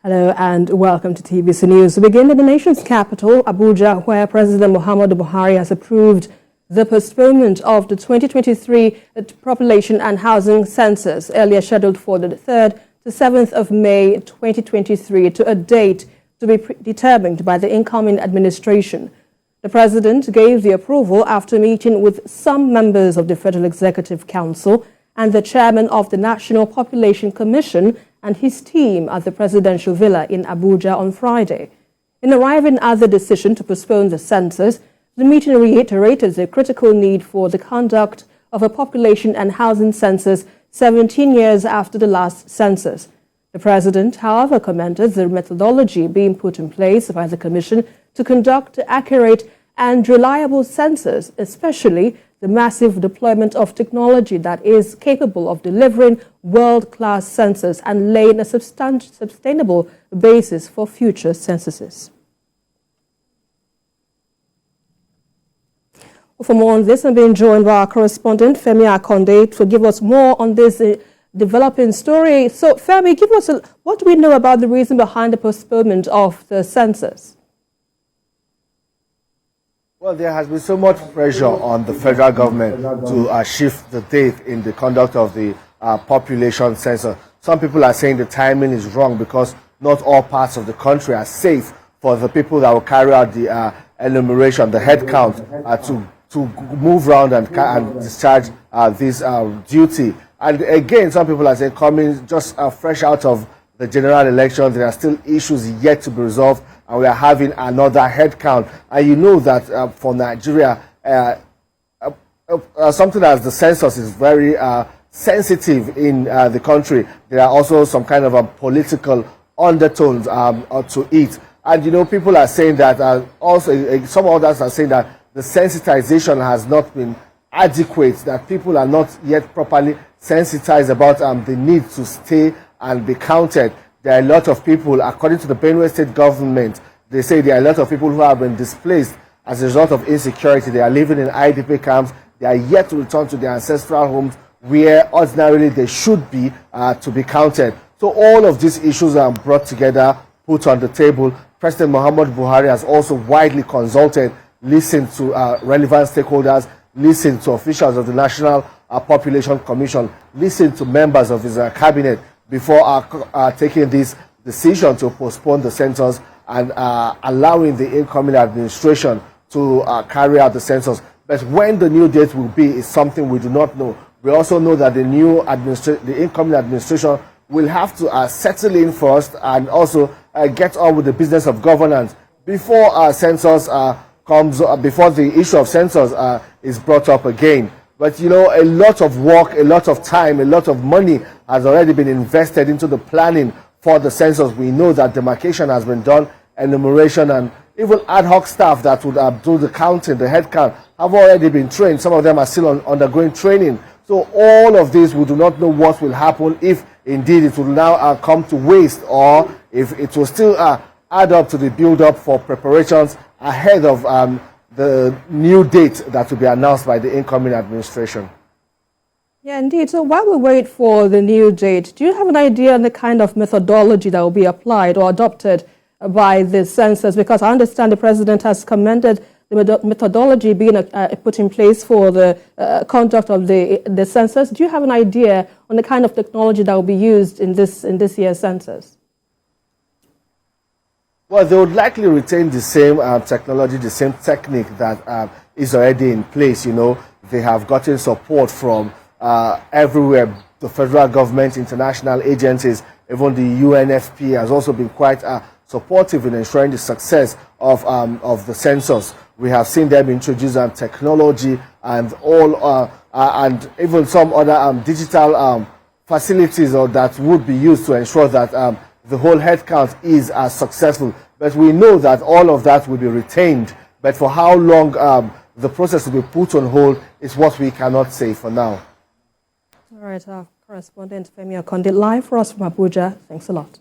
Hello and welcome to TVC News. We begin in the nation's capital, Abuja, where President Buhari has approved the postponement of the 2023 population and housing census, earlier scheduled for the 3rd to 7th of May 2023, to a date to be determined by the incoming administration. The president gave the approval after meeting with some members of the Federal Executive Council and the chairman of the National Population Commission and his team at the presidential villa in Abuja on Friday. In arriving at the decision to postpone the census, the meeting reiterated the critical need for the conduct of a population and housing census 17 years after the last census. The president, however, commended the methodology being put in place by the commission to conduct accurate and reliable census, especially the massive deployment of technology that is capable of delivering world-class census and laying a sustainable basis for future censuses. For more on this, I'm being joined by our correspondent, Femi Akande, to give us more on this developing story. So, Femi, give us what do we know about the reason behind the postponement of the census? Well, there has been so much pressure on the federal government to shift the date in the conduct of the population census. Some people are saying the timing is wrong because not all parts of the country are safe for the people that will carry out the enumeration, the head count, to move around and discharge this duty. And again, some people are saying coming just fresh out of the general election, there are still issues yet to be resolved, and we are having another head count. And you know that for Nigeria, something as the census is very sensitive in the country. There are also some kind of political undertones to it. And you know, people are saying that also some others are saying that the sensitization has not been adequate, that people are not yet properly sensitized about the need to stay and be counted. There are a lot of people, according to the Benue State government, they say there are a lot of people who have been displaced as a result of insecurity. They are living in IDP camps. They are yet to return to their ancestral homes where ordinarily they should be to be counted. So all of these issues are brought together, put on the table. President Muhammadu Buhari has also widely consulted, listened to relevant stakeholders, listened to officials of the National Population Commission, listened to members of his cabinet before taking this decision to postpone the census and allowing the incoming administration to carry out the census. But when the new date will be is something we do not know. We also know that the incoming administration will have to settle in first and also get on with the business of governance before census comes, before the issue of census is brought up again. But you know, a lot of work, a lot of time, a lot of money has already been invested into the planning for the census. We know that demarcation has been done, enumeration, and even ad hoc staff that would do the counting, the head count, have already been trained. Some of them are still undergoing training. So all of this, we do not know what will happen, if indeed it will now come to waste, or if it will still add up to the build-up for preparations ahead of the new date that will be announced by the incoming administration. Yeah, indeed. So while we wait for the new date, do you have an idea on the kind of methodology that will be applied or adopted by the census? Because I understand the president has commended the methodology being put in place for the conduct of the census. Do you have an idea on the kind of technology that will be used in this year's census? Well, they would likely retain the same technology, the same technique that is already in place. You know, they have gotten support from everywhere. The federal government, international agencies, even the UNFP has also been quite supportive in ensuring the success of the census. We have seen them introduce technology and all, and even some other digital facilities that would be used to ensure that the whole head count is successful. But we know that all of that will be retained. But for how long the process will be put on hold is what we cannot say for now. All right, our correspondent Femi Akande live for us from Abuja. Thanks a lot.